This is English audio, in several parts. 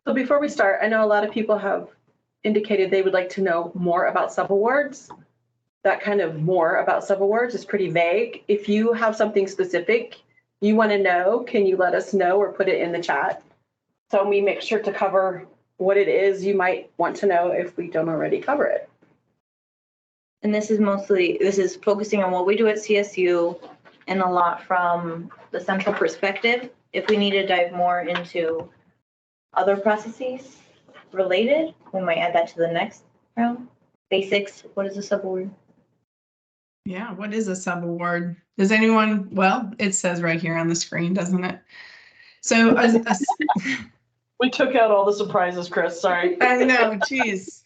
So before we start, I know a lot of people have indicated they would like to know more about subawards. That kind of more about subawards is pretty vague. If you have something specific you want to know, can you let us know or put it in the chat? So we make sure to cover what it is you might want to know if we don't already cover it. And this is focusing on what we do at CSU and a lot from the central perspective. If we need to dive more into other processes related, we might add that to the next round. Basics, what is a subaward? Yeah, what is a subaward? Does anyone, well, it says right here on the screen, doesn't it? So we took out all the surprises, Kris, sorry. I know, geez.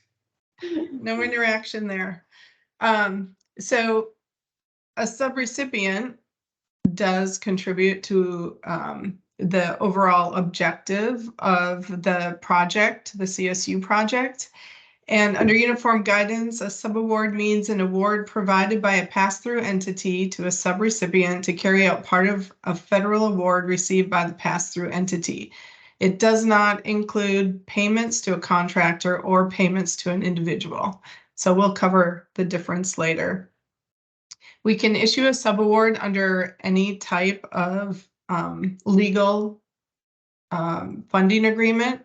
No interaction there. So a subrecipient does contribute to the overall objective of the project, the CSU project. And under uniform guidance, a subaward means an award provided by a pass-through entity to a subrecipient to carry out part of a federal award received by the pass-through entity. It does not include payments to a contractor or payments to an individual. So we'll cover the difference later. We can issue a subaward under any type of legal funding agreement.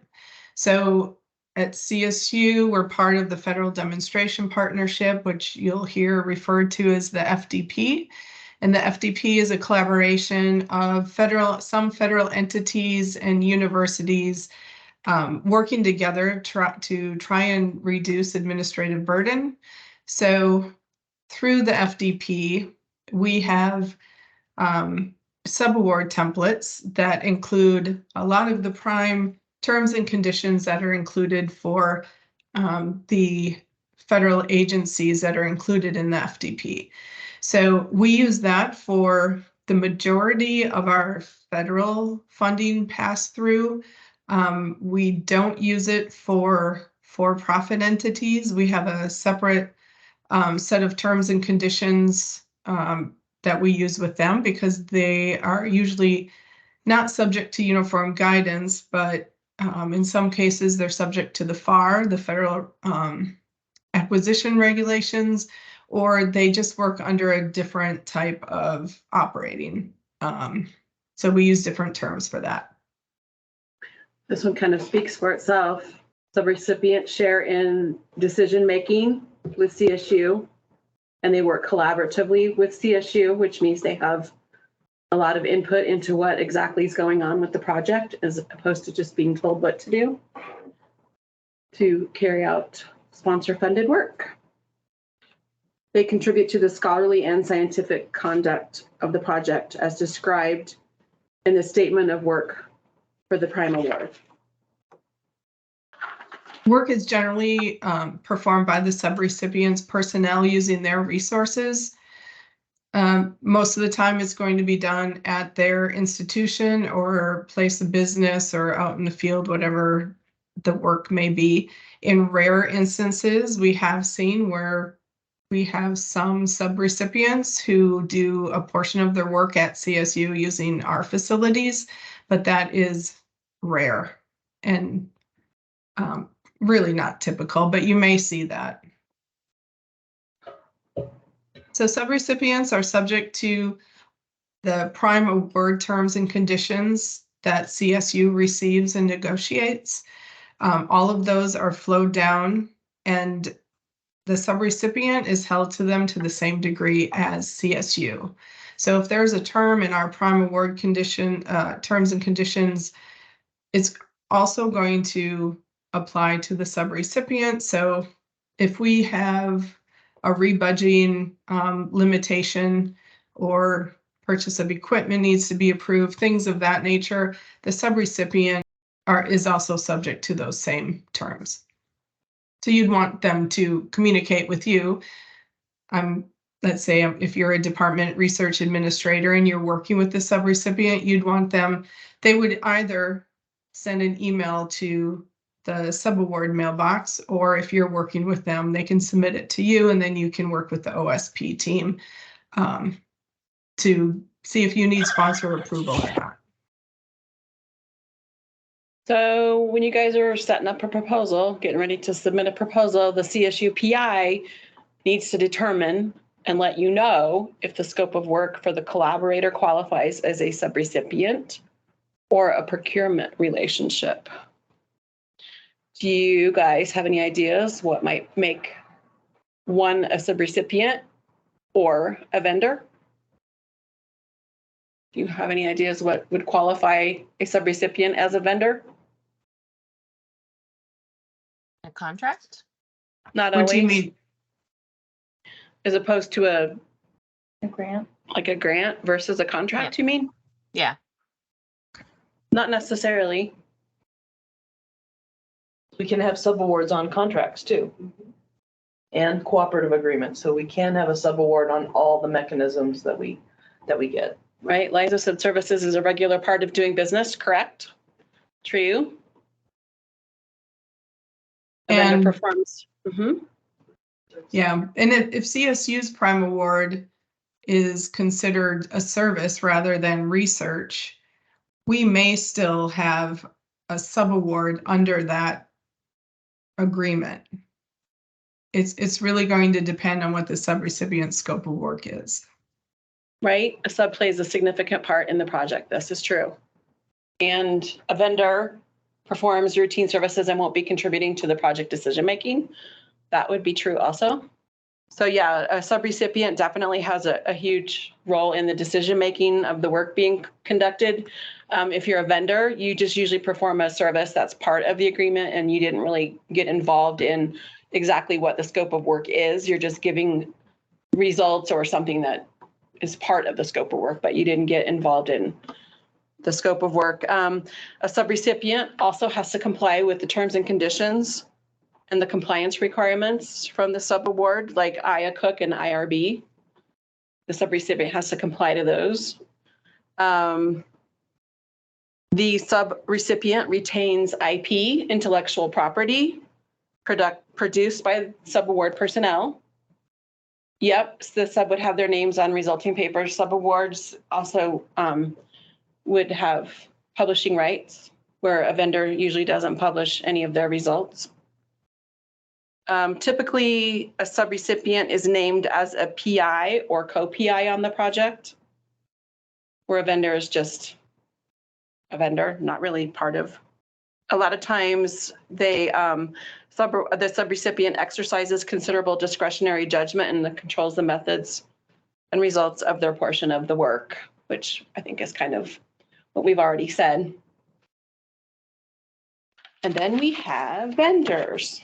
So at CSU, we're part of the Federal Demonstration Partnership, which you'll hear referred to as the FDP. And the FDP is a collaboration of some federal entities and universities working together to try and reduce administrative burden. So through the FDP, we have subaward templates that include a lot of the prime terms and conditions that are included for the federal agencies that are included in the FDP. So we use that for the majority of our federal funding pass-through. We don't use it for for-profit entities. We have a separate set of terms and conditions that we use with them because they are usually not subject to uniform guidance, but in some cases they're subject to the FAR, the Federal Acquisition Regulations, or they just work under a different type of operating. So we use different terms for that. This one kind of speaks for itself. Subrecipients share in decision-making with CSU, and they work collaboratively with CSU, which means they have a lot of input into what exactly is going on with the project, as opposed to just being told what to do to carry out sponsor-funded work. They contribute to the scholarly and scientific conduct of the project as described in the statement of work for the Prime Award. Work is generally performed by the subrecipients personnel using their resources. Most of the time it's going to be done at their institution or place of business or out in the field, whatever the work may be. In rare instances, we have seen where we have some subrecipients who do a portion of their work at CSU using our facilities, but that is rare and really not typical, but you may see that. So subrecipients are subject to the prime award terms and conditions that CSU receives and negotiates. All of those are flowed down, and the subrecipient is held to them to the same degree as CSU. So if there's a term in our prime award condition terms and conditions, it's also going to apply to the subrecipient. So if we have a rebudgeting limitation or purchase of equipment needs to be approved, things of that nature, the subrecipient is also subject to those same terms. So you'd want them to communicate with you. Let's say if you're a department research administrator and you're working with the subrecipient, you'd want them, they would either send an email to the subaward mailbox, or if you're working with them, they can submit it to you, and then you can work with the OSP team to see if you need sponsor approval or not. So when you guys are setting up a proposal, getting ready to submit a proposal, the CSU PI needs to determine and let you know if the scope of work for the collaborator qualifies as a subrecipient or a procurement relationship. Do you guys have any ideas what might make one a subrecipient or a vendor? Do you have any ideas what would qualify a subrecipient as a vendor? A contract? Not What do you always, mean? as opposed to A grant. like a grant versus a contract, you mean? Yeah. Not necessarily. We can have subawards on contracts too. And cooperative agreements, so we can have a subaward on all the mechanisms that we get. Right, Liza said services is a regular part of doing business, correct? True. A vendor And performs. Mhm. yeah, and if CSU's prime award is considered a service rather than research, we may still have a subaward under that agreement. It's really going to depend on what the subrecipient scope of work is. Right, a sub plays a significant part in the project. This is true. And a vendor performs routine services and won't be contributing to the project decision-making. That would be true also. So yeah, a subrecipient definitely has a huge role in the decision-making of the work being conducted. If you're a vendor, you just usually perform a service that's part of the agreement and you didn't really get involved in exactly what the scope of work is. You're just giving results or something that is part of the scope of work, but you didn't get involved in the scope of work. A subrecipient also has to comply with the terms and conditions and the compliance requirements from the subaward, like IACUC and IRB. The subrecipient has to comply to those. The subrecipient retains IP, intellectual property, produced by subaward personnel. Yep, the sub would have their names on resulting papers. Subawards also would have publishing rights, where a vendor usually doesn't publish any of their results. Typically, a subrecipient is named as a PI or co-PI on the project, where a vendor is just a vendor, not really part of. A lot of times, the subrecipient exercises considerable discretionary judgment and controls the methods and results of their portion of the work, which I think is kind of what we've already said. And then we have vendors.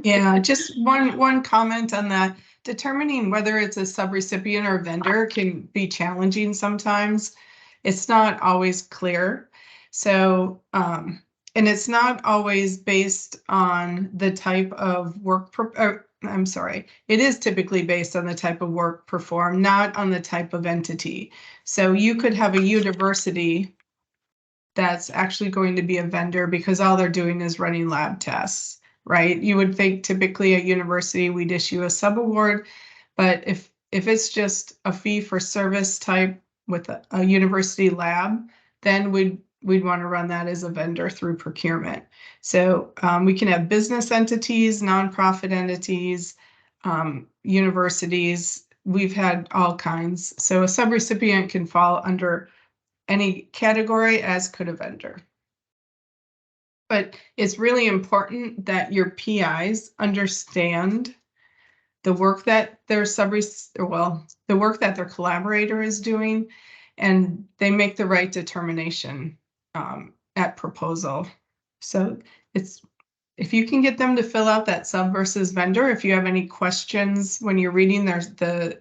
Yeah, just one comment on that. Determining whether it's a subrecipient or vendor can be challenging sometimes. It's not always clear. So, and it's not always based on the type of work, I'm sorry, it is typically based on the type of work performed, not on the type of entity. So you could have a university that's actually going to be a vendor because all they're doing is running lab tests, right? You would think typically at university we'd issue a subaward, but if it's just a fee for service type with a university lab, then we'd want to run that as a vendor through procurement. So we can have business entities, nonprofit entities, universities. We've had all kinds. So a subrecipient can fall under any category, as could a vendor. But it's really important that your PIs understand the work that their the work that their collaborator is doing, and they make the right determination at proposal. So if you can get them to fill out that sub versus vendor, if you have any questions when you're reading the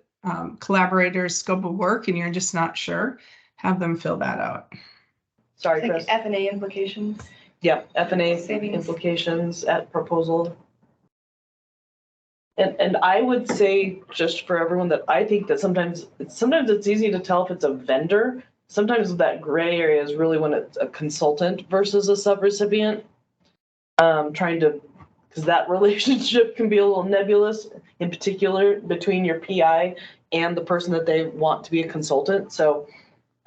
collaborator's scope of work and you're just not sure, have them fill that out. Sorry, Like Kris. F&A implications. Yeah, F&A Savings. implications at proposal. And I would say, just for everyone, that I think that sometimes it's easy to tell if it's a vendor. Sometimes that gray area is really when it's a consultant versus a subrecipient. Because that relationship can be a little nebulous, in particular between your PI and the person that they want to be a consultant. So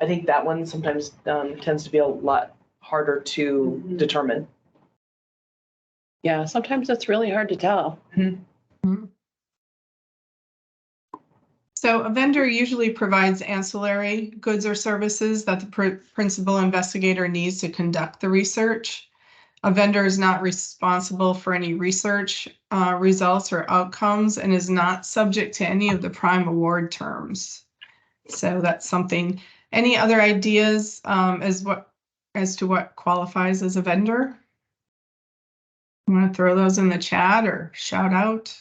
I think that one sometimes tends to be a lot harder to determine. Yeah, sometimes it's really hard to tell. So a vendor usually provides ancillary goods or services that the principal investigator needs to conduct the research. A vendor is not responsible for any research results or outcomes and is not subject to any of the prime award terms. So that's something. Any other ideas as to what qualifies as a vendor? You want to throw those in the chat or shout out?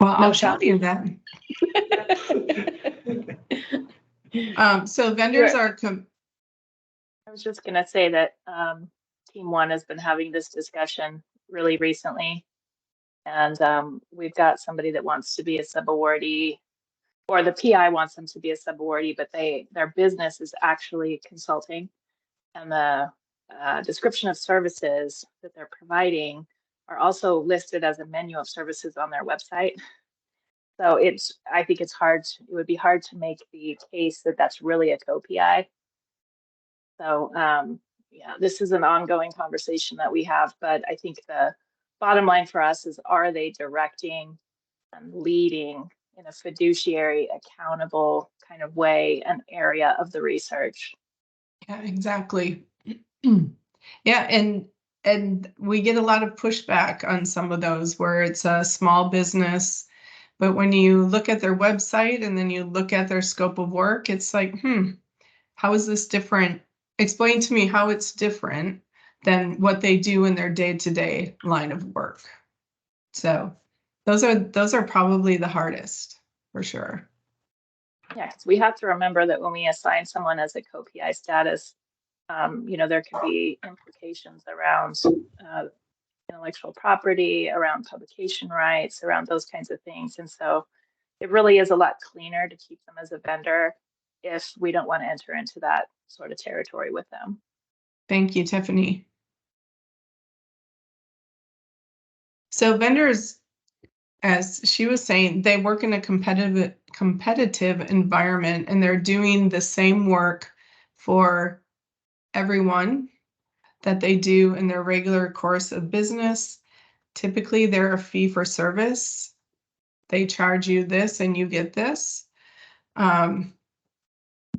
Well, I'll tell you then. So vendors are. I was just gonna say that Team One has been having this discussion really recently. And we've got somebody that wants to be a subawardee, or the PI wants them to be a subawardee, but their business is actually consulting. And the description of services that they're providing are also listed as a menu of services on their website. So I think it would be hard to make the case that that's really a co-PI. So yeah, this is an ongoing conversation that we have, but I think the bottom line for us is, are they directing and leading in a fiduciary, accountable kind of way, an area of the research? Yeah, exactly. Yeah, and we get a lot of pushback on some of those where it's a small business, but when you look at their website and then you look at their scope of work, it's like, how is this different? Explain to me how it's different than what they do in their day-to-day line of work. So those are probably the hardest for sure. Yeah, because we have to remember that when we assign someone as a co-PI status, there can be implications around intellectual property, around publication rights, around those kinds of things. And so it really is a lot cleaner to keep them as a vendor if we don't want to enter into that sort of territory with them. Thank you, Tiffany. So vendors, as she was saying, they work in a competitive environment, and they're doing the same work for everyone that they do in their regular course of business. Typically, they're a fee for service. They charge you this and you get this.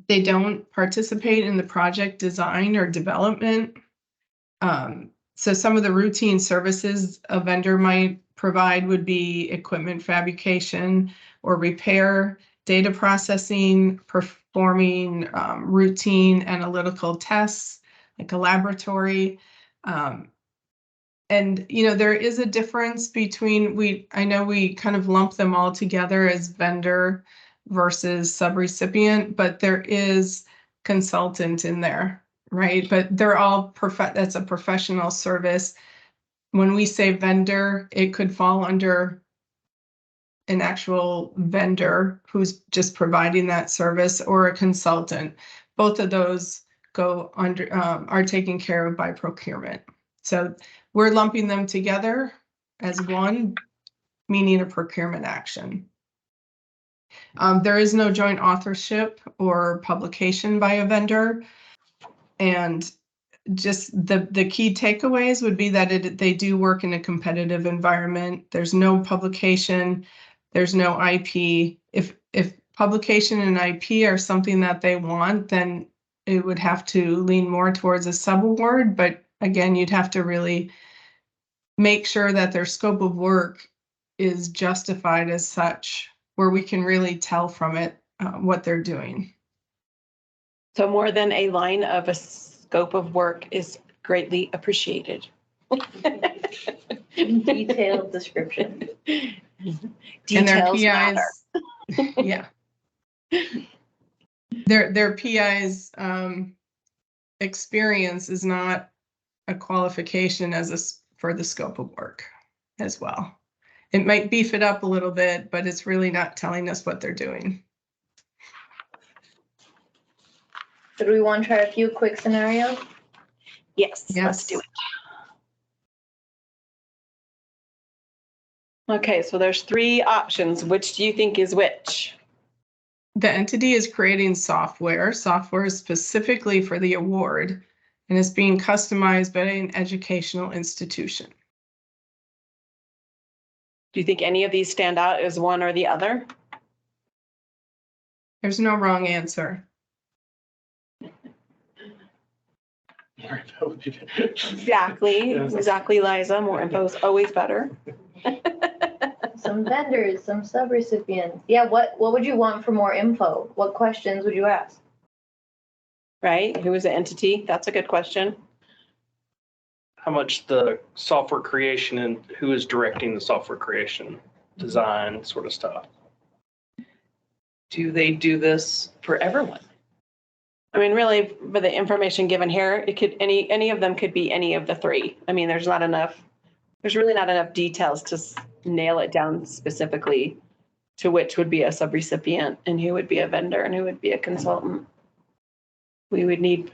They don't participate in the project design or development. So some of the routine services a vendor might provide would be equipment fabrication or repair, data processing, performing routine analytical tests, like a laboratory. And, there is a difference between, I know we kind of lump them all together as vendor versus subrecipient, but there is consultant in there, right? But they're all that's a professional service. When we say vendor, it could fall under an actual vendor who's just providing that service, or a consultant. Both of those go under, are taken care of by procurement. So we're lumping them together as one, meaning a procurement action. There is no joint authorship or publication by a vendor. And just the key takeaways would be that they do work in a competitive environment. There's no publication, there's no IP. If publication and IP are something that they want, then it would have to lean more towards a subaward. But again, you'd have to really make sure that their scope of work is justified as such, where we can really tell from it what they're doing. So more than a line of a scope of work is greatly appreciated. Detailed description. Details matter. Yeah. Their PI's experience is not a qualification for the scope of work as well. It might beef it up a little bit, but it's really not telling us what they're doing. So do we want to try a few quick scenarios? Yes, let's do it. Okay, so there's 3 options. Which do you think is which? The entity is creating software specifically for the award, and is being customized by an educational institution. Do you think any of these stand out as one or the other? There's no wrong answer. Exactly, exactly, Liza. More info is always better. Some vendors, some subrecipients. Yeah, what would you want for more info? What questions would you ask? Right? Who is the entity? That's a good question. How much the software creation and who is directing the software creation, design sort of stuff. Do they do this for everyone? I mean, really, for the information given here, it could, any of them could be any of the three. I mean, there's really not enough details to nail it down specifically to which would be a subrecipient and who would be a vendor and who would be a consultant. We need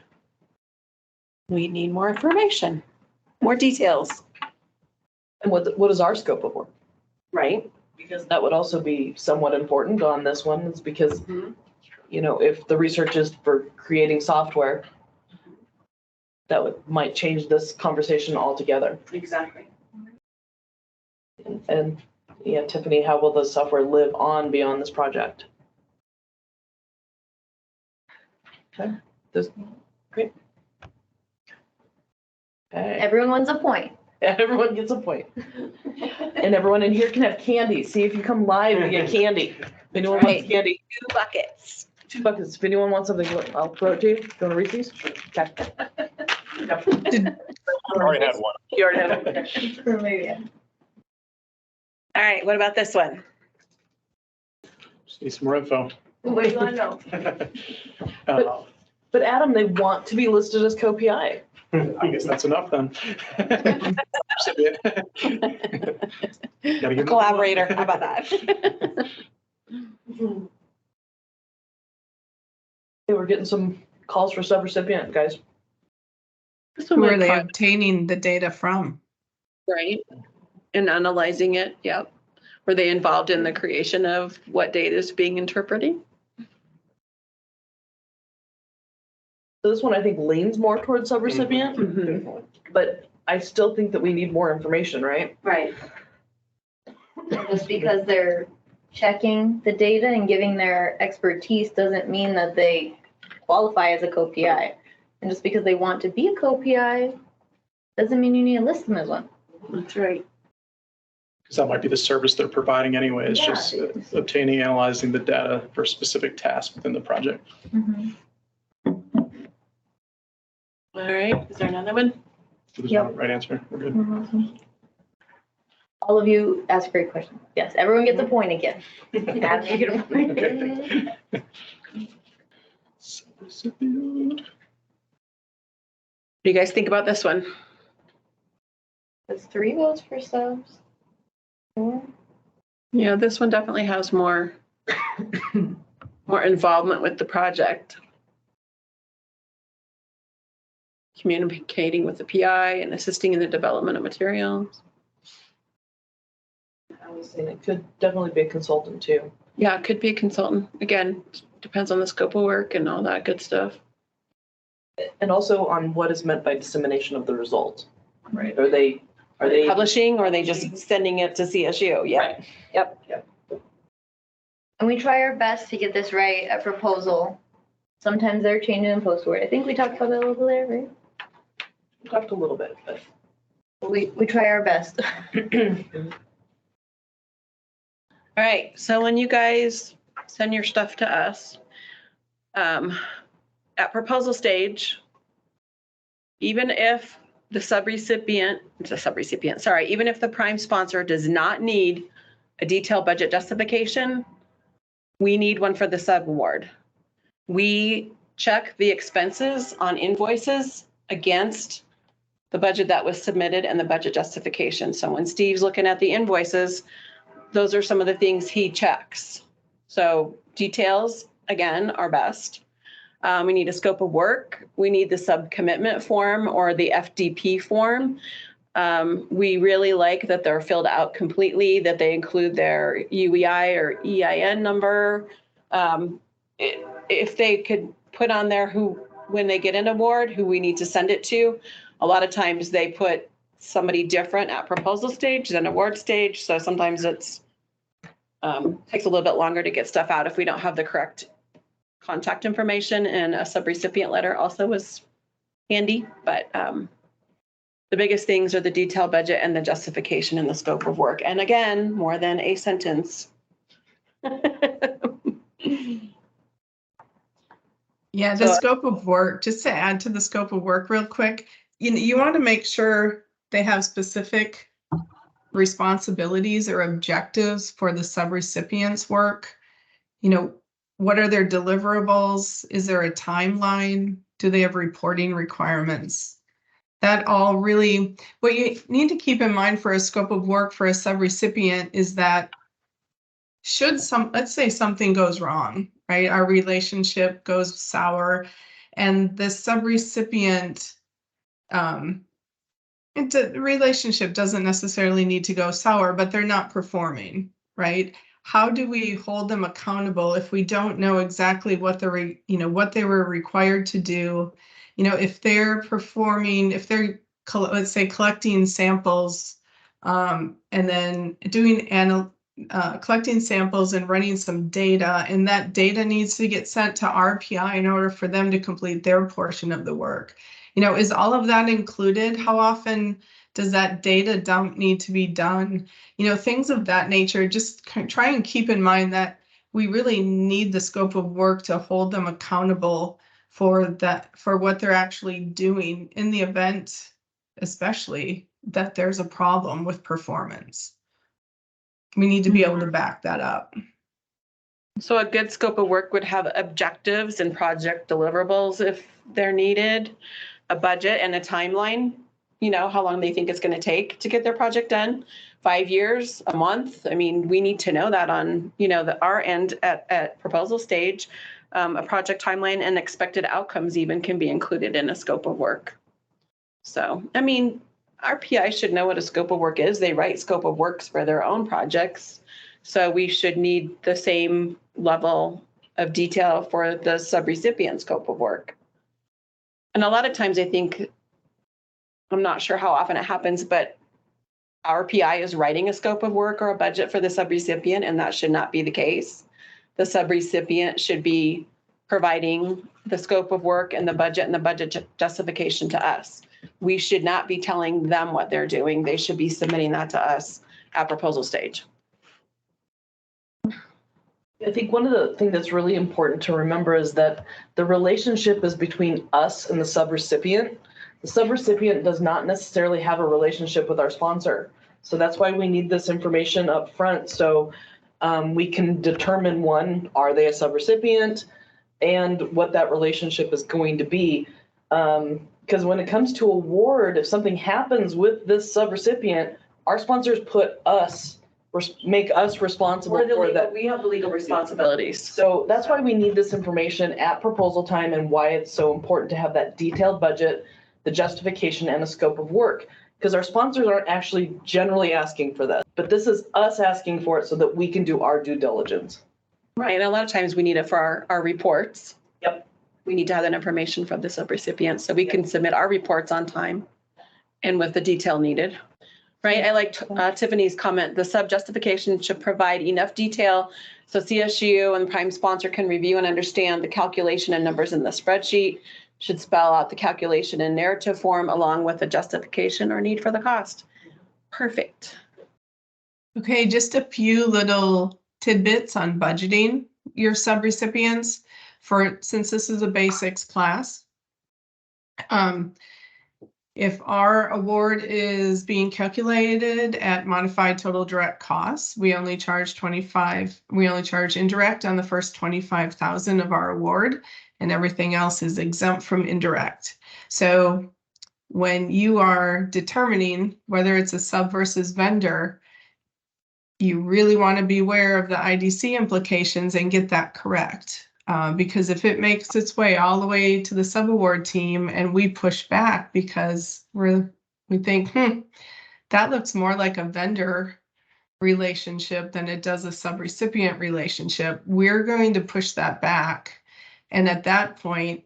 more information, more details, And what is our scope of work? right? Because that would also be somewhat important on this one, is because, you know, if the research is for creating software, that might change this conversation altogether. Exactly. And yeah, Tiffany, how will the software live on beyond this project? Okay, great. Okay, Everyone wants a point. everyone gets a point. And everyone in here can have candy. See, if you come live, you get candy. If anyone wants Right. candy, 2 buckets. 2 buckets. If anyone wants something, I'll throw it to you. Go to Reese's. Okay. Did, I already had one. You already have it. Or maybe, yeah. All right, what about this one? Just need some more info. What do you want to know? But Adam, they want to be listed as co-PI. I guess that's enough then. Gotta give them- Collaborator, how about that? Hey, we're getting some calls for subrecipient, guys. This one who are might they cause- obtaining the data from? Right, and analyzing it, yep. Were they involved in the creation of what data is being interpreted? So this one, I think, leans more towards subrecipient, Mhm. but I still think that we need more information, right? Right. Just because they're checking the data and giving their expertise doesn't mean that they qualify as a co-PI. And just because they want to be a co-PI doesn't mean you need to list them as one. That's right. Because that might be the service they're providing anyway, is Yeah. just obtaining, analyzing the data for a specific task within the project. All right, is there another one? There's Yep. no right answer. We're good. All of you ask great questions. Yes, everyone gets a point again. Adam, you get a point. Subrecipient. What do you guys think about this one? That's 3 votes for subs. 4. Yeah, this one definitely has more involvement with the project. Communicating with the PI and assisting in the development of materials. I was saying it could definitely be a consultant too. Yeah, it could be a consultant. Again, depends on the scope of work and all that good stuff. And also on what is meant by dissemination of the result, right? Are they Publishing, or are they just sending it to CSU? Yeah. Right. Yep. And we try our best to get this right at proposal. Sometimes they're changing in post-word. I think we talked about that a little bit, right? We talked a little bit, but We try our best. All right, so when you guys send your stuff to us, at proposal stage, even if the even if the prime sponsor does not need a detailed budget justification, we need one for the subaward. We check the expenses on invoices against the budget that was submitted and the budget justification. So when Steve's looking at the invoices, those are some of the things he checks. So details, again, are best. We need a scope of work. We need the sub-commitment form or the FDP form. We really like that they're filled out completely, that they include their UEI or EIN number. if they could put on there who, when they get an award, who we need to send it to. A lot of times they put somebody different at proposal stage than award stage. So sometimes it's takes a little bit longer to get stuff out if we don't have the correct contact information, and a subrecipient letter also was handy. But the biggest things are the detailed budget and the justification and the scope of work. And again, more than a sentence. Yeah, the So- scope of work, just to add to the scope of work real quick, you want to make sure they have specific responsibilities or objectives for the subrecipient's work. What are their deliverables? Is there a timeline? Do they have reporting requirements? That all really, what you need to keep in mind for a scope of work for a subrecipient is that let's say something goes wrong, right? Our relationship goes sour and the subrecipient, the relationship doesn't necessarily need to go sour, but they're not performing, right? How do we hold them accountable if we don't know exactly what what they were required to do? If they're performing, if they're, let's say, collecting samples, and then collecting samples and running some data, and that data needs to get sent to RPI in order for them to complete their portion of the work. Is all of that included? How often does that data dump need to be done? Things of that nature. Just try and keep in mind that we really need the scope of work to hold them accountable for what they're actually doing in the event, especially that there's a problem with performance. We need to be able to back that up. So a good scope of work would have objectives and project deliverables if they're needed, a budget and a timeline, how long they think it's going to take to get their project done, 5 years, a month. I mean, we need to know that on, our end at proposal stage. A project timeline and expected outcomes even can be included in a scope of work. So, I mean, our PI should know what a scope of work is. They write scope of works for their own projects. So we should need the same level of detail for the subrecipient scope of work. And a lot of times I think, I'm not sure how often it happens, but our PI is writing a scope of work or a budget for the subrecipient, and that should not be the case. The subrecipient should be providing the scope of work and the budget justification to us. We should not be telling them what they're doing. They should be submitting that to us at proposal stage. I think one of the things that's really important to remember is that the relationship is between us and the subrecipient. The subrecipient does not necessarily have a relationship with our sponsor. So that's why we need this information up front. So we can determine, one, are they a subrecipient, and what that relationship is going to be. Because when it comes to award, if something happens with this subrecipient, our sponsors make us responsible for that. We have the legal responsibilities. So that's why we need this information at proposal time, and why it's so important to have that detailed budget, the justification, and a scope of work. Because our sponsors aren't actually generally asking for this, but this is us asking for it so that we can do our due diligence. Right, and a lot of times we need it for our reports. Yep. We need to have that information from the subrecipient so we can submit our reports on time and with the detail needed. Right, I liked Tiffany's comment, the sub justification should provide enough detail so CSU and the prime sponsor can review and understand the calculation and numbers in the spreadsheet, should spell out the calculation in narrative form along with the justification or need for the cost. Perfect. Okay, just a few little tidbits on budgeting your subrecipients since this is a basics class. If our award is being calculated at modified total direct costs, we only charge indirect on the first 25,000 of our award, and everything else is exempt from indirect. So when you are determining whether it's a sub versus vendor, you really want to be aware of the IDC implications and get that correct. Because if it makes its way all the way to the subaward team and we push back because we think, that looks more like a vendor relationship than it does a subrecipient relationship, we're going to push that back. And at that point,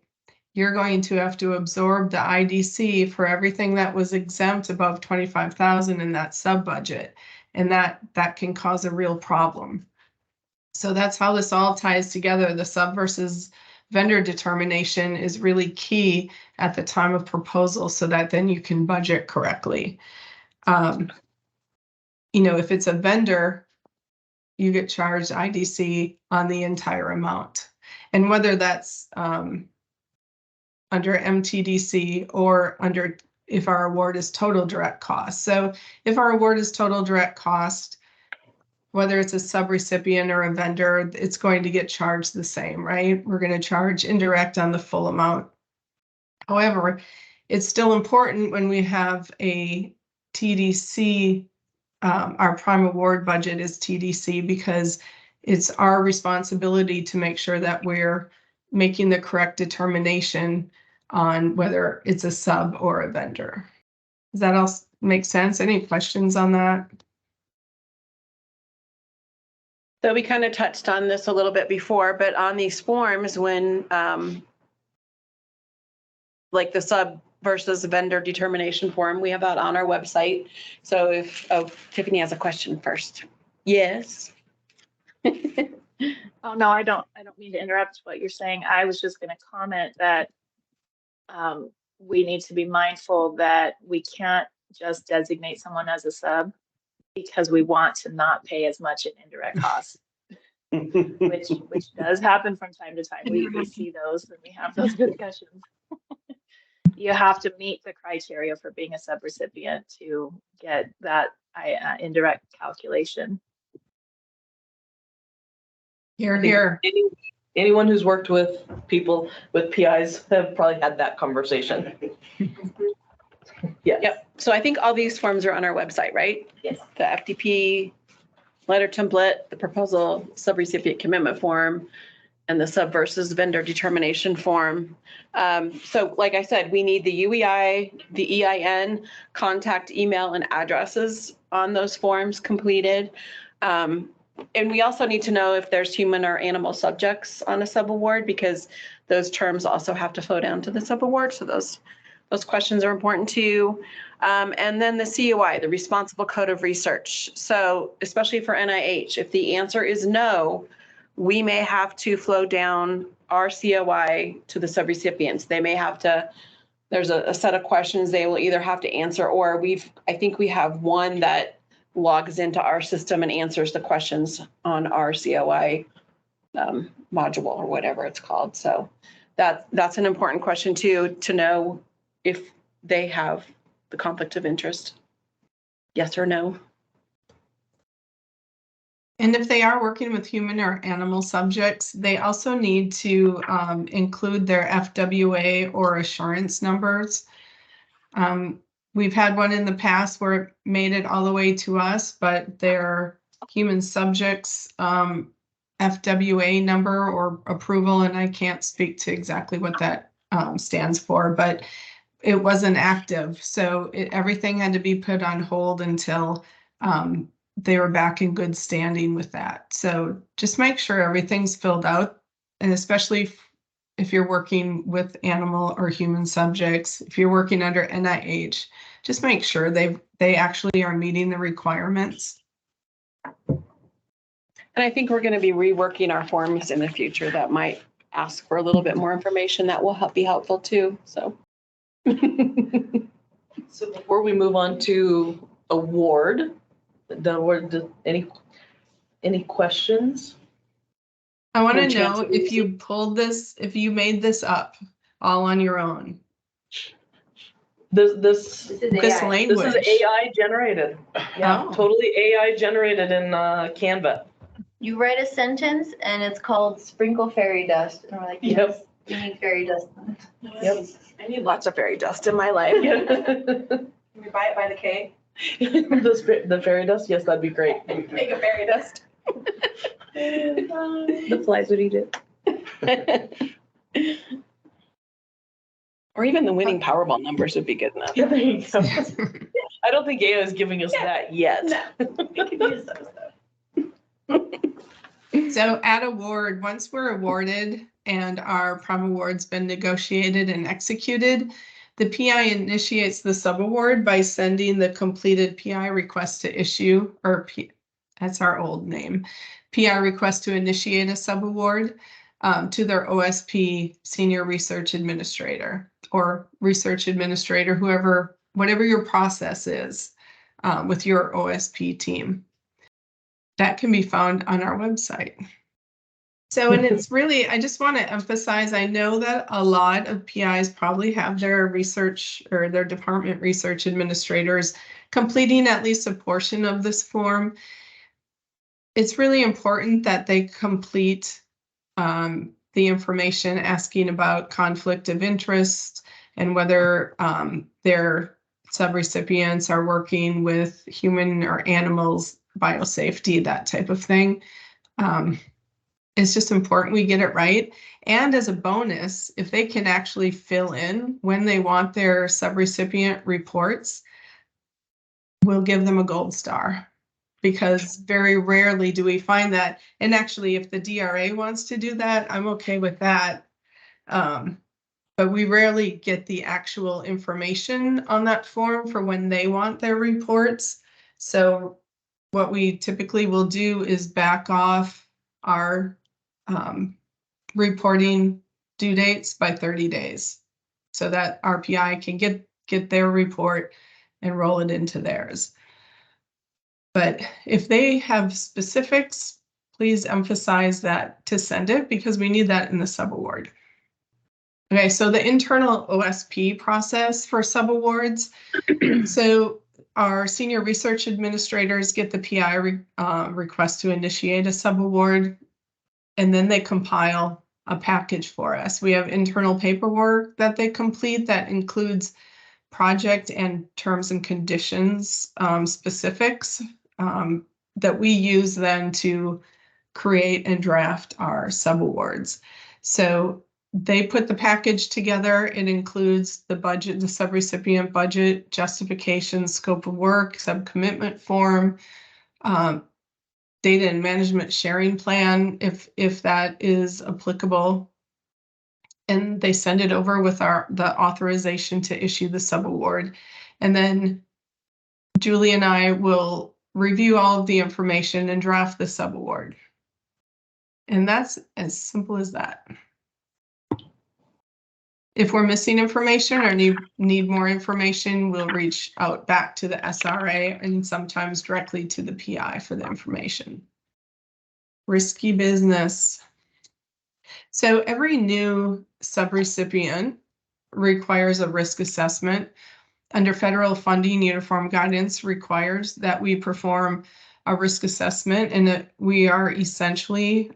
you're going to have to absorb the IDC for everything that was exempt above 25,000 in that sub budget. And that can cause a real problem. So that's how this all ties together. The sub versus vendor determination is really key at the time of proposal so that then you can budget correctly. You know, if it's a vendor, you get charged IDC on the entire amount. And whether that's under MTDC or under if our award is total direct cost. So if our award is total direct cost, whether it's a subrecipient or a vendor, it's going to get charged the same, right? We're going to charge indirect on the full amount. However, it's still important when we have a TDC, our prime award budget is TDC, because it's our responsibility to make sure that we're making the correct determination on whether it's a sub or a vendor. Does that all make sense? Any questions on that? So we kind of touched on this a little bit before, but on these forms, when like the sub versus vendor determination form, we have that on our website. So if Tiffany has a question first. Yes. Oh, no, I don't mean to interrupt what you're saying. I was just going to comment that we need to be mindful that we can't just designate someone as a sub because we want to not pay as much in indirect costs, which does happen from time to time. We see those and we have those discussions. You have to meet the criteria for being a subrecipient to get that indirect calculation. Here. Anyone who's worked with people with PIs have probably had that conversation. Yes. Yep. So I think all these forms are on our website, right? Yes. The FDP letter template, the proposal subrecipient commitment form, and the sub versus vendor determination form. So like I said, we need the UEI, the EIN, contact, email, and addresses on those forms completed. And we also need to know if there's human or animal subjects on a subaward, because those terms also have to flow down to the subaward. So those questions are important too. And then the COI, the responsible code of research. So especially for NIH, if the answer is no, we may have to flow down our COI to the subrecipients. They may have to, there's a set of questions they will either have to answer, or I think we have one that logs into our system and answers the questions on our COI module or whatever it's called. So that's an important question too, to know if they have the conflict of interest. Yes or no. And if they are working with human or animal subjects, they also need to include their FWA or assurance numbers. We've had one in the past where it made it all the way to us, but their human subjects FWA number or approval, and I can't speak to exactly what that stands for, but it wasn't active. So everything had to be put on hold until they were back in good standing with that. So just make sure everything's filled out, and especially if you're working with animal or human subjects, if you're working under NIH, just make sure they actually are meeting the requirements. And I think we're going to be reworking our forms in the future that might ask for a little bit more information that will be helpful too. So. So before we move on to award, any questions? I want No to chance know of if you pulled this, if you made this up all on your own. This This is AI. language. This is AI generated. Yeah, Oh. totally AI generated in Canva. You write a sentence and it's called sprinkle fairy dust. And we're like, yes, we need fairy dust. Yep. I need lots of fairy dust in my life. Can we buy it by the K? The fairy dust? Yes, that'd be great. Make a fairy dust. The flies would eat it. Or even the winning Powerball numbers would be good enough. Yeah, there you go. I don't think AO is giving us that yet. No, we could use those though. So at award, once we're awarded and our prime award's been negotiated and executed, the PI initiates the subaward by sending the completed PI request to issue, or that's our old name, PI request to initiate a subaward to their OSP senior research administrator or research administrator, whoever, whatever your process is with your OSP team. That can be found on our website. So, and it's really, I just want to emphasize, I know that a lot of PIs probably have their research or their department research administrators completing at least a portion of this form. It's really important that they complete the information asking about conflict of interest and whether their subrecipients are working with human or animals, biosafety, that type of thing. It's just important we get it right. And as a bonus, if they can actually fill in when they want their subrecipient reports, we'll give them a gold star, because very rarely do we find that. And actually, if the DRA wants to do that, I'm okay with that. But we rarely get the actual information on that form for when they want their reports. So what we typically will do is back off our reporting due dates by 30 days so that RPI can get their report and roll it into theirs. But if they have specifics, please emphasize that to send it, because we need that in the subaward. Okay, so the internal OSP process for subawards. So our senior research administrators get the PI request to initiate a subaward, and then they compile a package for us. We have internal paperwork that they complete that includes project and terms and conditions specifics that we use then to create and draft our subawards. So they put the package together. It includes the budget, the subrecipient budget, justification, scope of work, subcommitment form, data and management sharing plan, if that is applicable. And they send it over with the authorization to issue the subaward. And then Julie and I will review all of the information and draft the subaward. And that's as simple as that. If we're missing information or need more information, we'll reach out back to the SRA and sometimes directly to the PI for the information. Risky business. So every new subrecipient requires a risk assessment. Under federal funding, uniform guidance requires that we perform a risk assessment, and we are essentially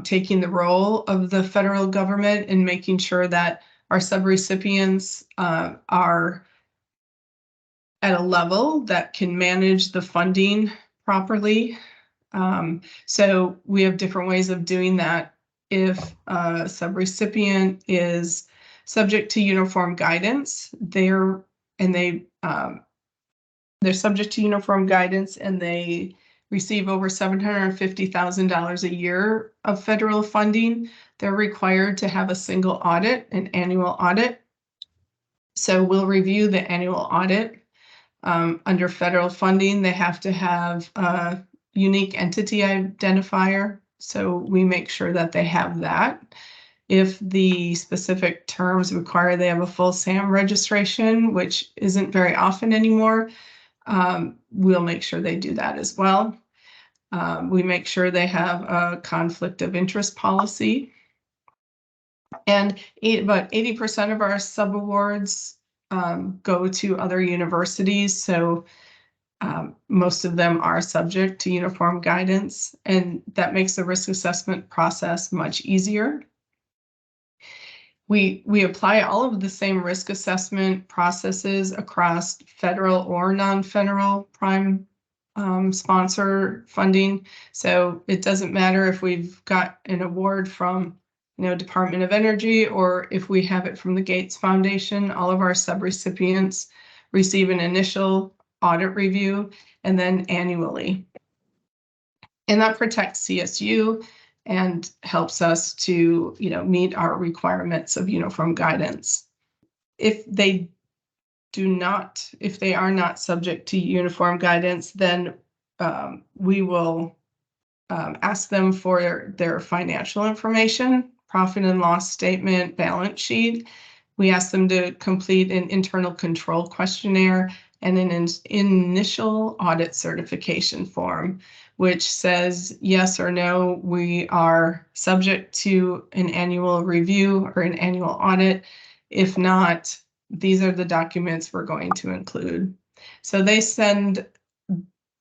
taking the role of the federal government in making sure that our subrecipients are at a level that can manage the funding properly. So we have different ways of doing that. If a subrecipient is subject to uniform guidance, they're subject to uniform guidance and they receive over $750,000 a year of federal funding, they're required to have a single audit, an annual audit. So we'll review the annual audit. Under federal funding, they have to have a unique entity identifier. So we make sure that they have that. If the specific terms require they have a full SAM registration, which isn't very often anymore, we'll make sure they do that as well. We make sure they have a conflict of interest policy. And about 80% of our subawards go to other universities. So most of them are subject to uniform guidance, and that makes the risk assessment process much easier. We apply all of the same risk assessment processes across federal or non-federal prime sponsor funding. So it doesn't matter if we've got an award from, Department of Energy, or if we have it from the Gates Foundation. All of our subrecipients receive an initial audit review, and then annually. And that protects CSU and helps us to, meet our requirements of uniform guidance. If they are not subject to uniform guidance, then we will ask them for their financial information, profit and loss statement, balance sheet. We ask them to complete an internal control questionnaire and an initial audit certification form, which says yes or no, we are subject to an annual review or an annual audit. If not, these are the documents we're going to include. So they send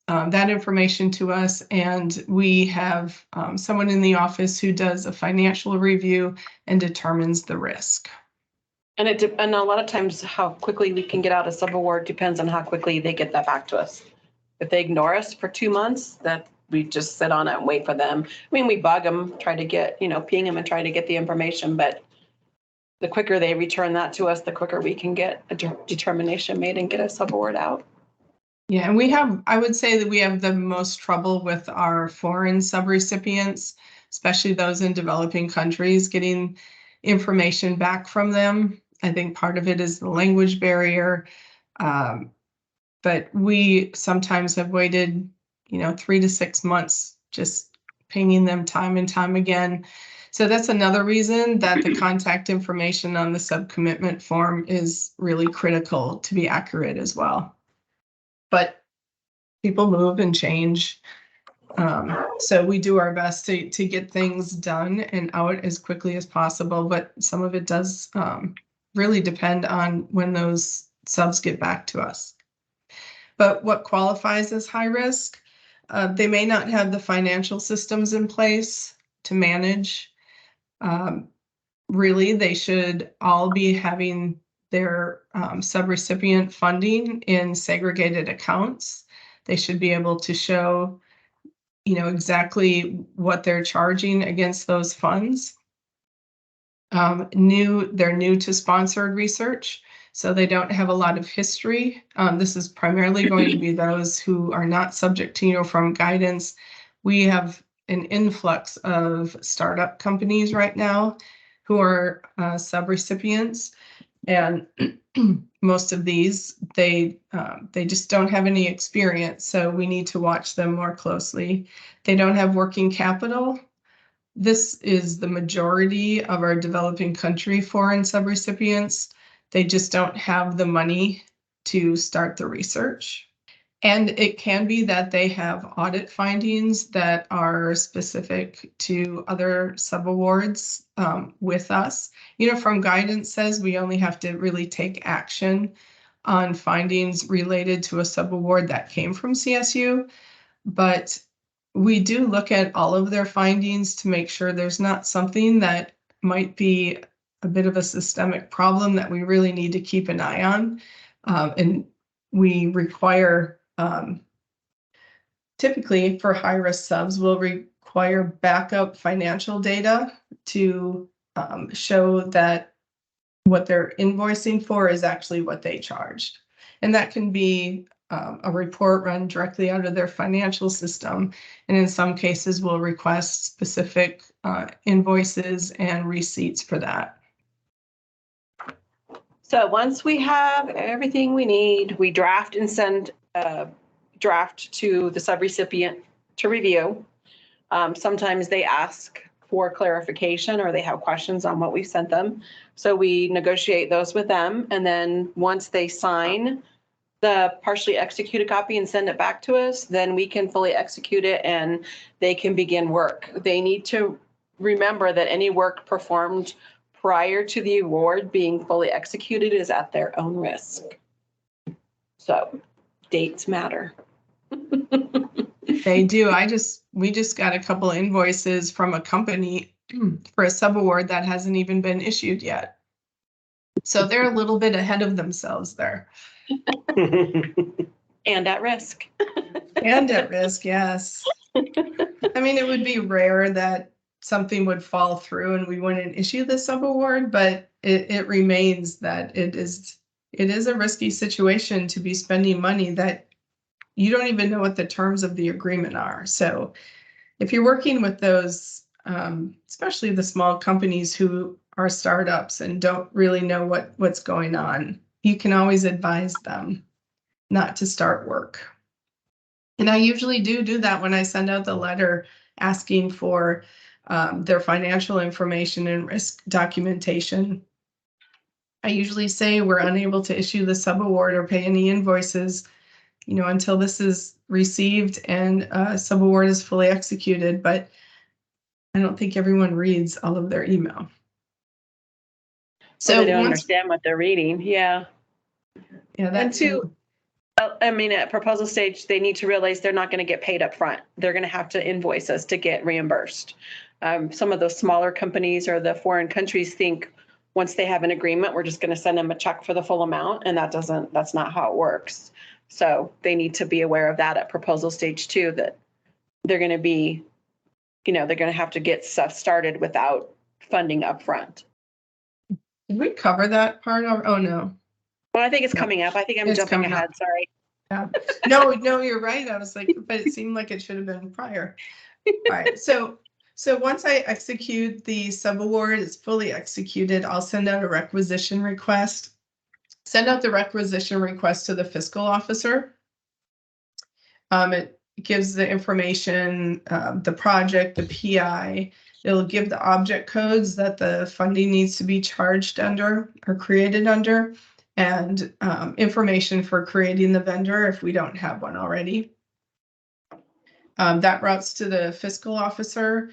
that information to us, and we have someone in the office who does a financial review and determines the risk. And and a lot of times how quickly we can get out a subaward depends on how quickly they get that back to us. If they ignore us for 2 months, that we just sit on it and wait for them. I mean, we bug them, try to get, ping them and try to get the information, but the quicker they return that to us, the quicker we can get a determination made and get a subaward out. Yeah, and I would say that we have the most trouble with our foreign subrecipients, especially those in developing countries, getting information back from them. I think part of it is the language barrier. But we sometimes have waited, 3 to 6 months, just pinging them time and time again. So that's another reason that the contact information on the subcommitment form is really critical to be accurate as well. But people move and change. So we do our best to get things done and out as quickly as possible, but some of it does really depend on when those subs get back to us. But what qualifies as high risk? They may not have the financial systems in place to manage. Really, they should all be having their subrecipient funding in segregated accounts. They should be able to show, exactly what they're charging against those funds. They're new to sponsored research, so they don't have a lot of history. This is primarily going to be those who are not subject to uniform guidance. We have an influx of startup companies right now who are subrecipients, and most of these, they just don't have any experience, so we need to watch them more closely. They don't have working capital. This is the majority of our developing country foreign subrecipients. They just don't have the money to start the research. And it can be that they have audit findings that are specific to other subawards with us. Uniform guidance says we only have to really take action on findings related to a subaward that came from CSU, but we do look at all of their findings to make sure there's not something that might be a bit of a systemic problem that we really need to keep an eye on. And we require, typically for high-risk subs, we'll require backup financial data to show that what they're invoicing for is actually what they charged. And that can be a report run directly out of their financial system. And in some cases, we'll request specific invoices and receipts for that. So once we have everything we need, we draft and send a draft to the subrecipient to review. Sometimes they ask for clarification or they have questions on what we sent them. So we negotiate those with them. And then once they sign the partially executed copy and send it back to us, then we can fully execute it and they can begin work. They need to remember that any work performed prior to the award being fully executed is at their own risk. So dates matter. They do. We just got a couple invoices from a company for a subaward that hasn't even been issued yet. So they're a little bit ahead of themselves there. And at risk. And at risk, yes. I mean, it would be rare that something would fall through and we wouldn't issue the subaward, but it remains that it is a risky situation to be spending money that you don't even know what the terms of the agreement are. So if you're working with those, especially the small companies who are startups and don't really know what's going on, you can always advise them not to start work. And I usually do that when I send out the letter asking for their financial information and risk documentation. I usually say we're unable to issue the subaward or pay any invoices, until this is received and subaward is fully executed, but I don't think everyone reads all of their email. So they don't understand what they're reading. Yeah. Yeah, And two, I mean, at proposal stage, they need to realize they're not going to get paid up front. They're going to have to invoice us to get reimbursed. Some of those smaller companies or the foreign countries think once they have an agreement, we're just going to send them a check for the full amount. And that's not how it works. So they need to be aware of that at proposal stage too, that they're going to be, they're going to have to get stuff started without funding up front. Did we cover that part? Oh, no. Well, I think it's coming up. I think I'm jumping ahead. Sorry. Yeah. No, you're right. I was like, but it seemed like it should have been prior. All right. So once I execute the subaward, it's fully executed, I'll send out a requisition request. Send out the requisition request to the fiscal officer. It gives the information, the project, the PI. It'll give the object codes that the funding needs to be charged under or created under, and information for creating the vendor if we don't have one already. That routes to the fiscal officer.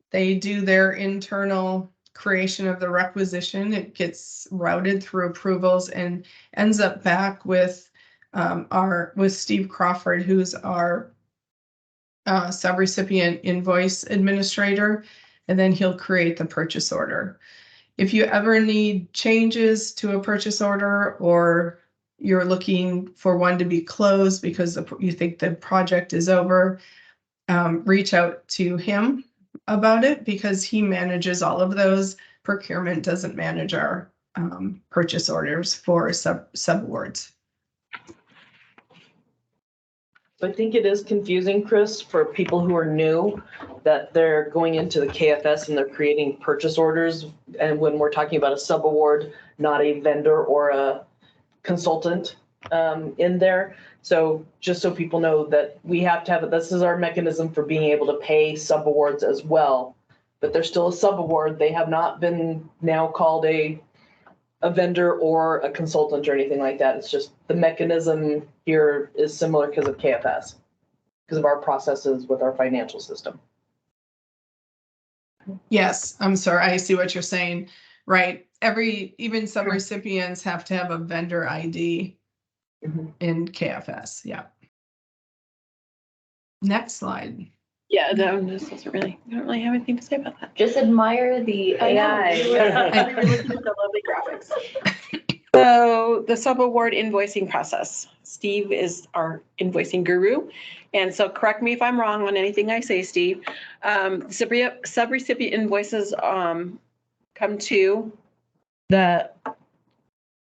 They do their internal creation of the requisition. It gets routed through approvals and ends up back with Steve Crawford, who's our subrecipient invoice administrator, and then he'll create the purchase order. If you ever need changes to a purchase order, or you're looking for one to be closed because you think the project is over, reach out to him about it because he manages all of those. Procurement doesn't manage our purchase orders for subawards. I think it is confusing, Kris, for people who are new, that they're going into the KFS and they're creating purchase orders. And when we're talking about a subaward, not a vendor or a consultant in there. So just so people know that we have to have it, this is our mechanism for being able to pay subawards as well. But they're still a subaward. They have not been now called a vendor or a consultant or anything like that. It's just the mechanism here is similar because of KFS, because of our processes with our financial system. Yes, I'm sorry. I see what you're saying. Right. Even some recipients have to have a vendor ID in KFS. Yeah. Next slide. Yeah, this doesn't really, I don't really have anything to say about that. Just admire the AI. I really looking at the lovely graphics. So the subaward invoicing process. Steve is our invoicing guru. And so correct me if I'm wrong on anything I say, Steve. Subrecipient invoices come to the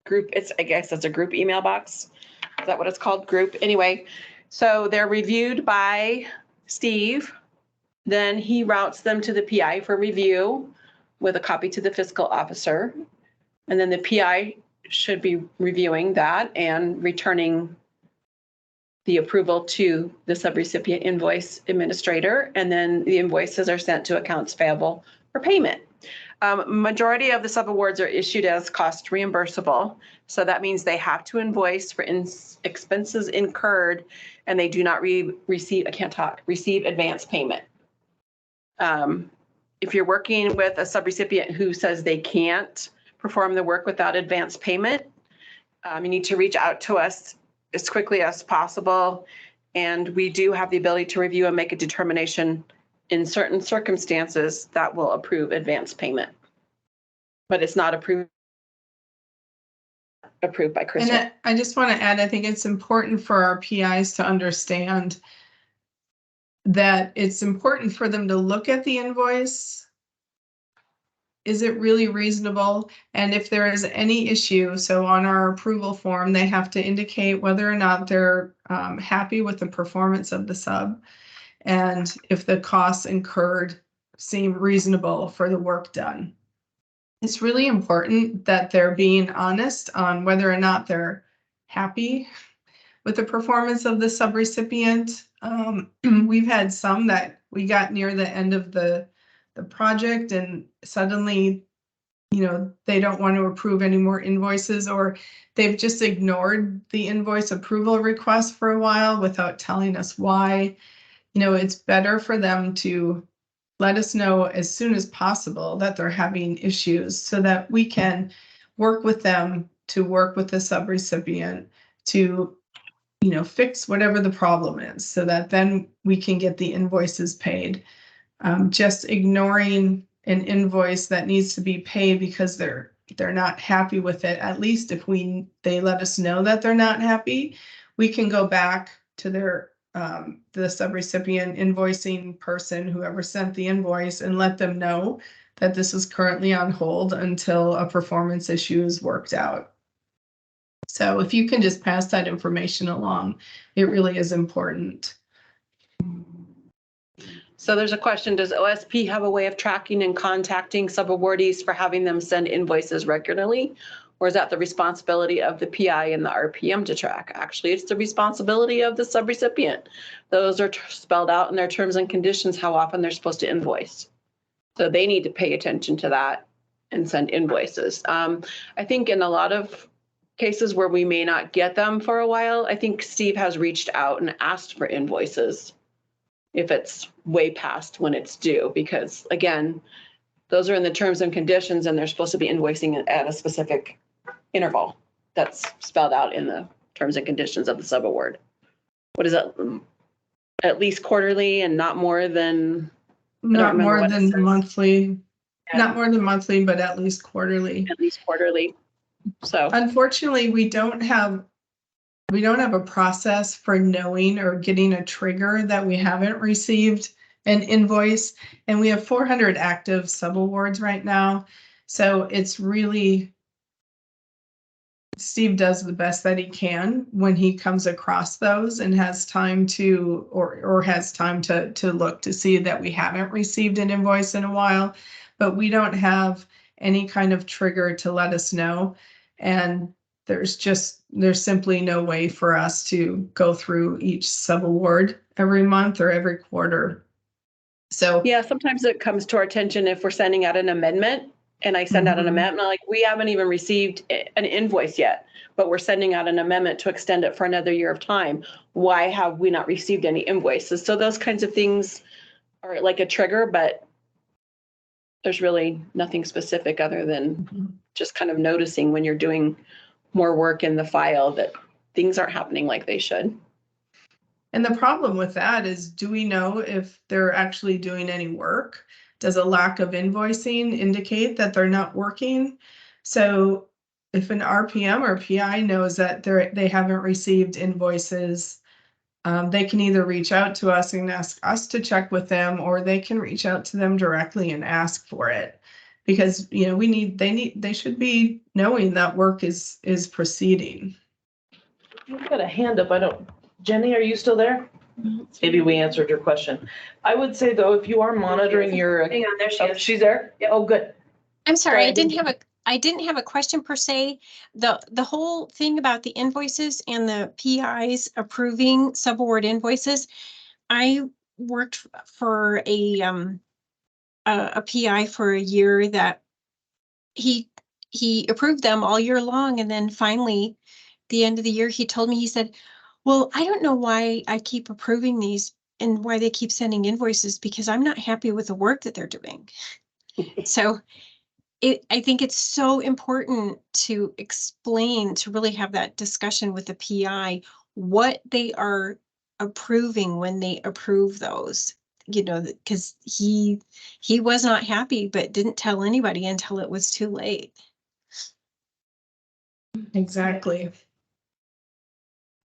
group. I guess it's a group email box. Is that what it's called? Group. Anyway, so they're reviewed by Steve. Then he routes them to the PI for review with a copy to the fiscal officer. And then the PI should be reviewing that and returning the approval to the subrecipient invoice administrator. And then the invoices are sent to accounts payable for payment. Majority of the subawards are issued as cost reimbursable. So that means they have to invoice for expenses incurred and they do not receive advance payment. If you're working with a subrecipient who says they can't perform the work without advance payment, you need to reach out to us as quickly as possible. And we do have the ability to review and make a determination in certain circumstances that will approve advance payment. But it's not approved by Kris. And I just want to add, I think it's important for our PIs to understand that it's important for them to look at the invoice is it really reasonable? And if there is any issue, so on our approval form, they have to indicate whether or not they're happy with the performance of the sub. And if the costs incurred seem reasonable for the work done. It's really important that they're being honest on whether or not they're happy with the performance of the subrecipient. We've had some that we got near the end of the project and suddenly, you know, they don't want to approve any more invoices, or they've just ignored the invoice approval request for a while without telling us why. You know, it's better for them to let us know as soon as possible that they're having issues so that we can work with them to work with the subrecipient to, you know, fix whatever the problem is so that then we can get the invoices paid. Just ignoring an invoice that needs to be paid because they're not happy with it, at least if they let us know that they're not happy, we can go back to their the subrecipient invoicing person, whoever sent the invoice, and let them know that this is currently on hold until a performance issue is worked out. So if you can just pass that information along, it really is important. So there's a question, does OSP have a way of tracking and contacting subawardees for having them send invoices regularly? Or is that the responsibility of the PI and the RPM to track? Actually, it's the responsibility of the subrecipient. Those are spelled out in their terms and conditions, how often they're supposed to invoice. So they need to pay attention to that and send invoices. I think in a lot of cases where we may not get them for a while, I think Steve has reached out and asked for invoices if it's way past when it's due, because again, those are in the terms and conditions and they're supposed to be invoicing at a specific interval that's spelled out in the terms and conditions of the subaward. What is that? At least quarterly and not more than Not more than monthly. Yeah. Not more than monthly, but at least quarterly. At least quarterly. So Unfortunately, we don't have a process for knowing or getting a trigger that we haven't received an invoice. And we have 400 active subawards right now. So it's really, Steve does the best that he can when he comes across those and has time to, or has time to look to see that we haven't received an invoice in a while, but we don't have any kind of trigger to let us know. And there's simply no way for us to go through each subaward every month or every quarter. So yeah, sometimes it comes to our attention if we're sending out an amendment and I send out an amendment, like we haven't even received an invoice yet, but we're sending out an amendment to extend it for another year of time. Why have we not received any invoices? So those kinds of things are like a trigger, but there's really nothing specific other than just kind of noticing when you're doing more work in the file that things aren't happening like they should. And the problem with that is, do we know if they're actually doing any work? Does a lack of invoicing indicate that they're not working? So if an RPM or PI knows that they haven't received invoices, they can either reach out to us and ask us to check with them, or they can reach out to them directly and ask for it. Because, you know, they should be knowing that work is proceeding. You've got a hand up. Jenny, are you still there? Maybe we answered your question. I would say though, if you are monitoring your. Hang on, there she Oh, is. she's there? Yep. Oh, good. I'm sorry, I didn't I didn't have a question per se. The whole thing about the invoices and the PIs approving subaward invoices, I worked for a PI for a year that he approved them all year long, and then finally, the end of the year, he told me, he said, well, I don't know why I keep approving these and why they keep sending invoices, because I'm not happy with the work that they're doing. So I think it's so important to explain, to really have that discussion with the PI, what they are approving when they approve those, you know, because he was not happy, but didn't tell anybody until it was too late. Exactly.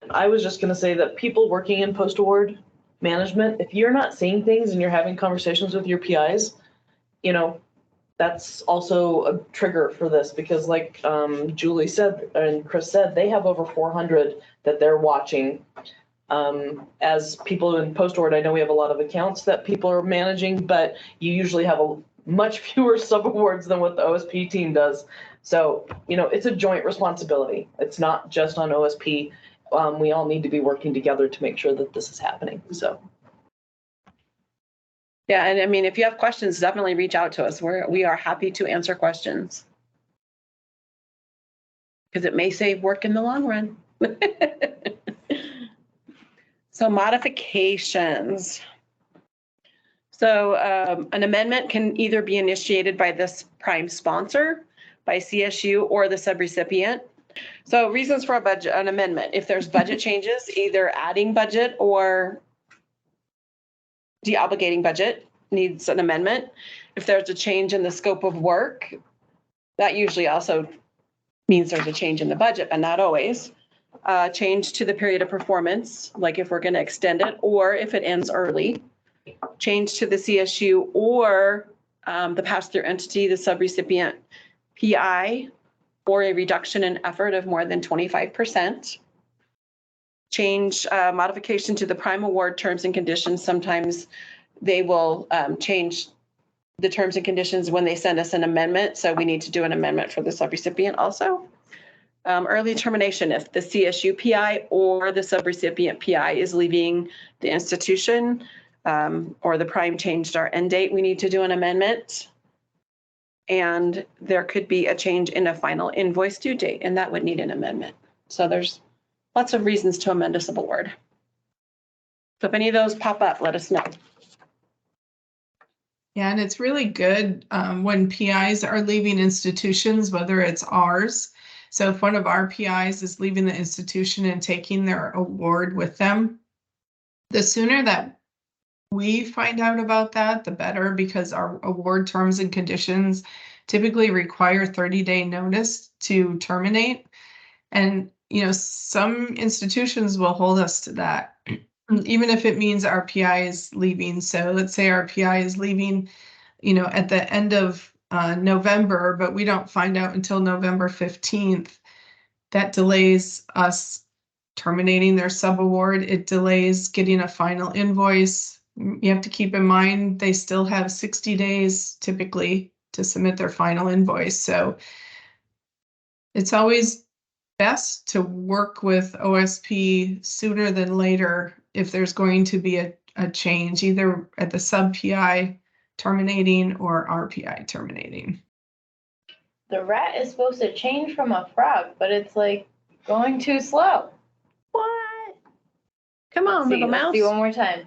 I was just gonna say that people working in post-award management, if you're not seeing things and you're having conversations with your PIs, you know, that's also a trigger for this because like Julie said and Kris said, they have over 400 that they're watching. As people in post-award, I know we have a lot of accounts that people are managing, but you usually have a much fewer subawards than what the OSP team does. So, you know, it's a joint responsibility. It's not just on OSP. We all need to be working together to make sure that this is happening. So. Yeah, and I mean, if you have questions, definitely reach out to us. We are happy to answer questions. Because it may save work in the long run. So modifications. So an amendment can either be initiated by this prime sponsor, by CSU, or the subrecipient. So reasons for an amendment. If there's budget changes, either adding budget or deobligating budget needs an amendment. If there's a change in the scope of work, that usually also means there's a change in the budget, but not always. Change to the period of performance, like if we're going to extend it or if it ends early. Change to the CSU or the pass-through entity, the subrecipient PI, or a reduction in effort of more than 25%. Change modification to the prime award terms and conditions. Sometimes they will change the terms and conditions when they send us an amendment. So we need to do an amendment for the subrecipient also. Early termination, if the CSU PI or the subrecipient PI is leaving the institution or the prime changed our end date, we need to do an amendment. And there could be a change in a final invoice due date, and that would need an amendment. So there's lots of reasons to amend a subaward. So if any of those pop up, let us know. Yeah, and it's really good when PIs are leaving institutions, whether it's ours. So if one of our PIs is leaving the institution and taking their award with them, the sooner that we find out about that, the better, because our award terms and conditions typically require 30-day notice to terminate. And, you know, some institutions will hold us to that, even if it means our PI is leaving. So let's say our PI is leaving, you know, at the end of November, but we don't find out until November 15th. That delays us terminating their subaward. It delays getting a final invoice. You have to keep in mind they still have 60 days typically to submit their final invoice. So it's always best to work with OSP sooner than later if there's going to be a change, either at the sub PI terminating or our PI terminating. The rat is supposed to change from a frog, but it's like going too slow. What? Come on, little Let's mouse. see one more time.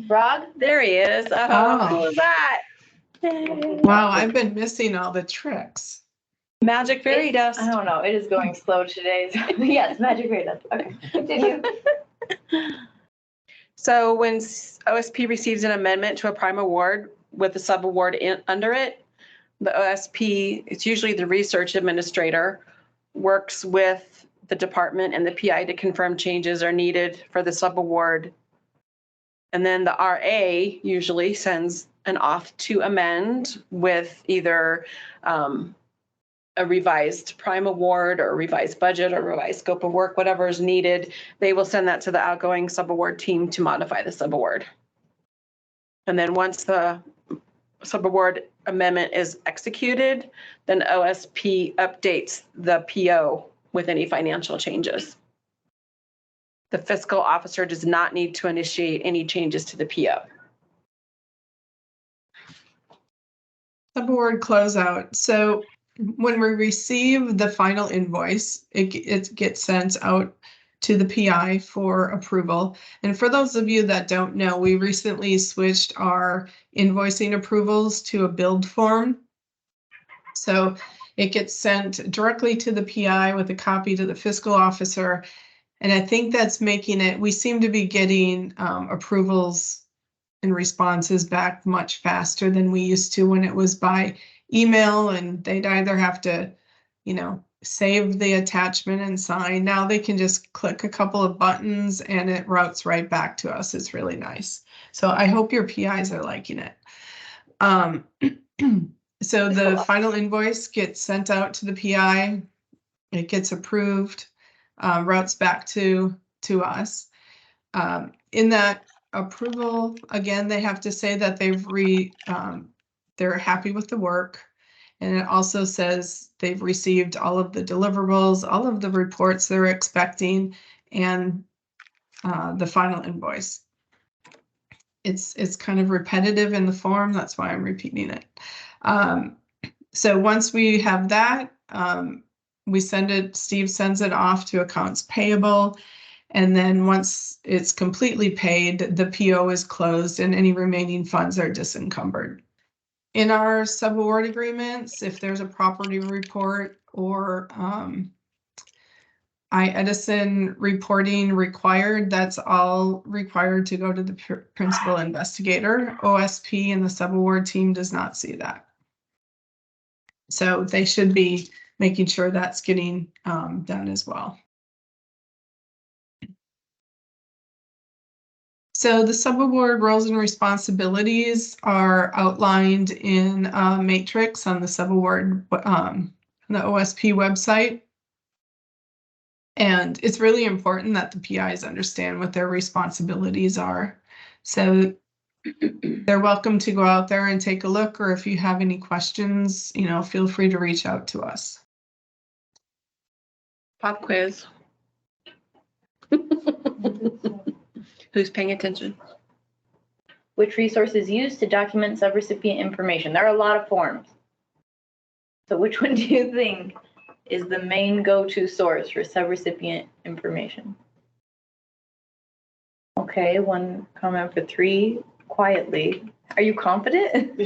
Frog? There he is. Oh. Who was that? Wow, I've been missing all the tricks. Magic fairy dust. I don't know. It is going slow today. Yes, magic fairy dust. Okay, continue. So when OSP receives an amendment to a prime award with a subaward under it, the OSP, it's usually the research administrator, works with the department and the PI to confirm changes are needed for the subaward. And then the RA usually sends an off to amend with either a revised prime award or a revised budget or revised scope of work, whatever is needed. They will send that to the outgoing subaward team to modify the subaward. And then once the subaward amendment is executed, then OSP updates the PO with any financial changes. The fiscal officer does not need to initiate any changes to the PO. Subaward closeout. So when we receive the final invoice, it gets sent out to the PI for approval. And for those of you that don't know, we recently switched our invoicing approvals to a build form. So it gets sent directly to the PI with a copy to the fiscal officer. And I think that's making it, we seem to be getting approvals and responses back much faster than we used to when it was by email and they'd either have to, you know, save the attachment and sign. Now they can just click a couple of buttons and it routes right back to us. It's really nice. So I hope your PIs are liking it. So the final invoice gets sent out to the PI. It gets approved, routes back to us. In that approval, again, they have to say that they're happy with the work. And it also says they've received all of the deliverables, all of the reports they're expecting, and the final invoice. It's kind of repetitive in the form, that's why I'm repeating it. So once we have that, we send it, Steve sends it off to accounts payable. And then once it's completely paid, the PO is closed and any remaining funds are disencumbered. In our subaward agreements, if there's a property report or Edison reporting required, that's all required to go to the principal investigator. OSP and the subaward team does not see that. So they should be making sure that's getting done as well. So the subaward roles and responsibilities are outlined in a matrix on the subaward, the OSP website. And it's really important that the PIs understand what their responsibilities are. So they're welcome to go out there and take a look, or if you have any questions, feel free to reach out to us. Pop quiz. Who's paying attention? Which resources used to document subrecipient information? There are a lot of forms. So which one do you think is the main go-to source for subrecipient information? Okay, one comment for 3 quietly. Are you confident?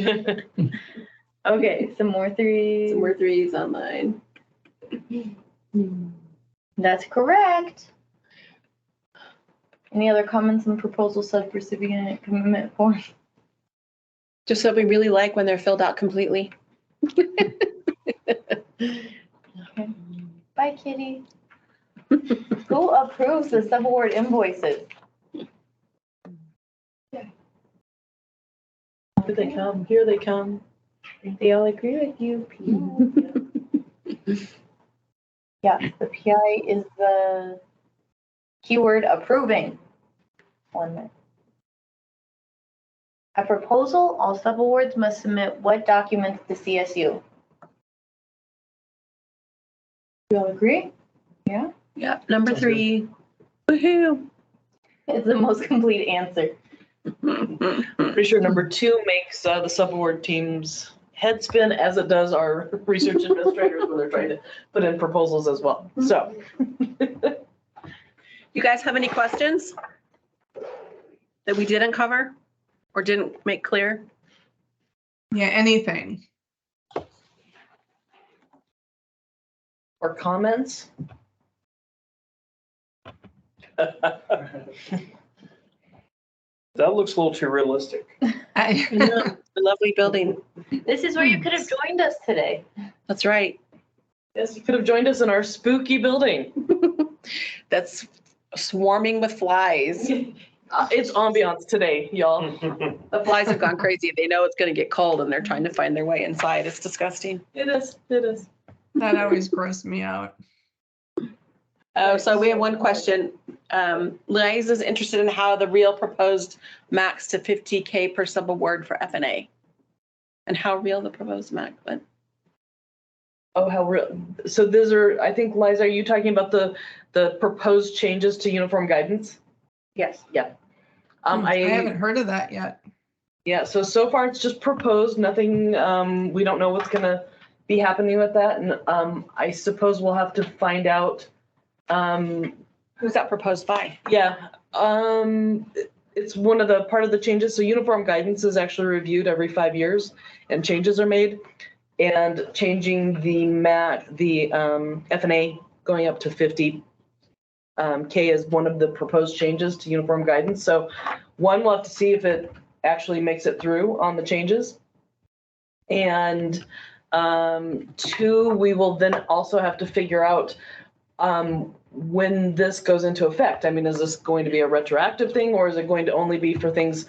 Okay, some more 3s. Some more 3s on mine. That's correct. Any other comments on proposal subrecipient commitment form? Just that we really like when they're filled out completely. Okay. Bye, kitty. Who approves the subaward invoices? Here they come, here they come. They all agree with you. Yes, the PI is the keyword approving. 1 minute. A proposal, all subawards must submit what documents to CSU? You all agree? Yeah? Yeah, number 3. Woohoo. It's the most complete answer. Pretty sure number 2 makes the subaward team's head spin, as it does our research administrators when they're trying to put in proposals as well. So. You guys have any questions that we didn't cover or didn't make clear? Yeah, anything. Or comments? That looks a little too realistic. A lovely building. This is where you could have joined us today. That's right. Yes, you could have joined us in our spooky building. That's swarming with flies. It's ambiance today, y'all. The flies have gone crazy. They know it's going to get cold and they're trying to find their way inside. It's disgusting. It is, it is. That always grossed me out. Oh, so we have one question. Liza is interested in how the real proposed max to 50K per subaward for FNA. And how real the proposed max went. Oh, how real. So these are, I think, Liza, are you talking about the proposed changes to uniform guidance? Yes. Yeah. I haven't heard of that yet. Yeah, so far it's just proposed, nothing, we don't know what's gonna be happening with that. And I suppose we'll have to find out. Who's that proposed by? Yeah, it's one of the part of the changes. So uniform guidance is actually reviewed every 5 years and changes are made. And changing the FNA going up to 50K is one of the proposed changes to uniform guidance. So one, we'll have to see if it actually makes it through on the changes. And 2, we will then also have to figure out when this goes into effect. I mean, is this going to be a retroactive thing, or is it going to only be for things?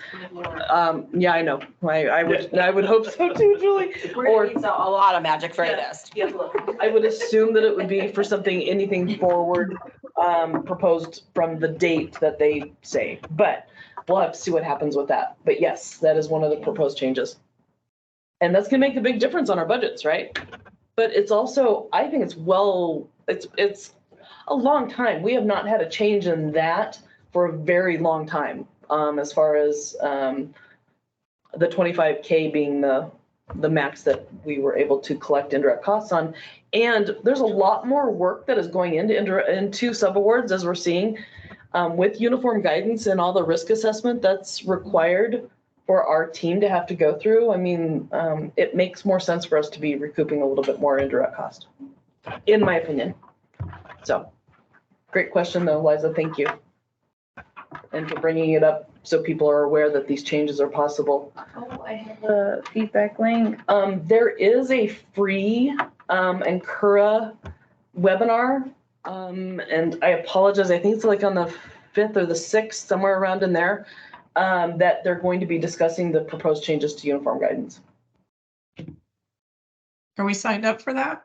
Yeah, I know. I would hope so too, Julie. Or needs a lot of magic for this. Yeah, I would assume that it would be for anything forward, proposed from the date that they say, but we'll have to see what happens with that. But yes, that is one of the proposed changes. And that's gonna make a big difference on our budgets, right? But it's also, I think it's a long time. We have not had a change in that for a very long time, as far as the 25K being the max that we were able to collect indirect costs on. And there's a lot more work that is going into subawards, as we're seeing, with uniform guidance and all the risk assessment that's required for our team to have to go through. I mean, it makes more sense for us to be recouping a little bit more indirect cost, in my opinion. So, great question though, Liza, thank you. And for bringing it up so people are aware that these changes are possible. Oh, I have a feedback link. There is a free Ancura webinar, and I apologize, I think it's like on the 5th or the 6th, somewhere around in there, that they're going to be discussing the proposed changes to uniform guidance. Are we signed up for that?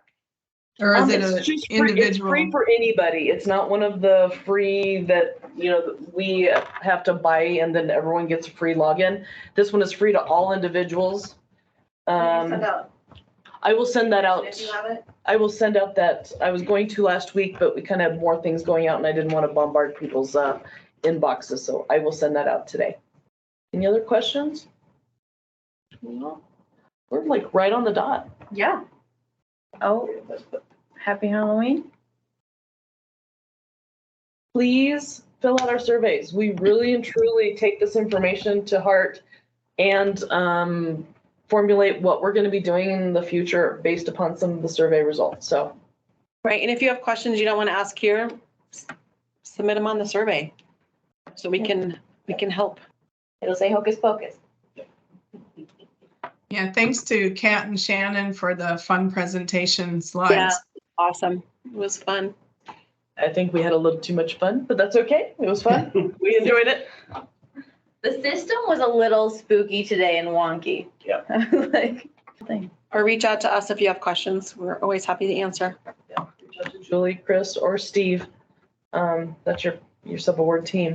Or is it It's an just individual? It's free for anybody. It's not one of the free that, we have to buy and then everyone gets a free login. This one is free to all individuals. I will send that out. If you have it. I will send out that, I was going to last week, but we kind of had more things going out and I didn't want to bombard people's inboxes, so I will send that out today. Any other questions? No. We're like right on the dot. Yeah. Oh, happy Halloween. Please fill out our surveys. We really and truly take this information to heart and formulate what we're going to be doing in the future based upon some of the survey results. So, Right, and if you have questions you don't want to ask here, submit them on the survey. So we can help. It'll say Hocus Pocus. Yeah, thanks to Kat and Shannon for the fun presentation slides. Yeah, awesome. It was fun. I think we had a little too much fun, but that's okay. It was fun. We enjoyed it. The system was a little spooky today and wonky. Yeah. Like, Or reach out to us if you have questions. We're always happy to answer. Yeah. Reach out to Julie, Kris, or Steve. That's your subaward team.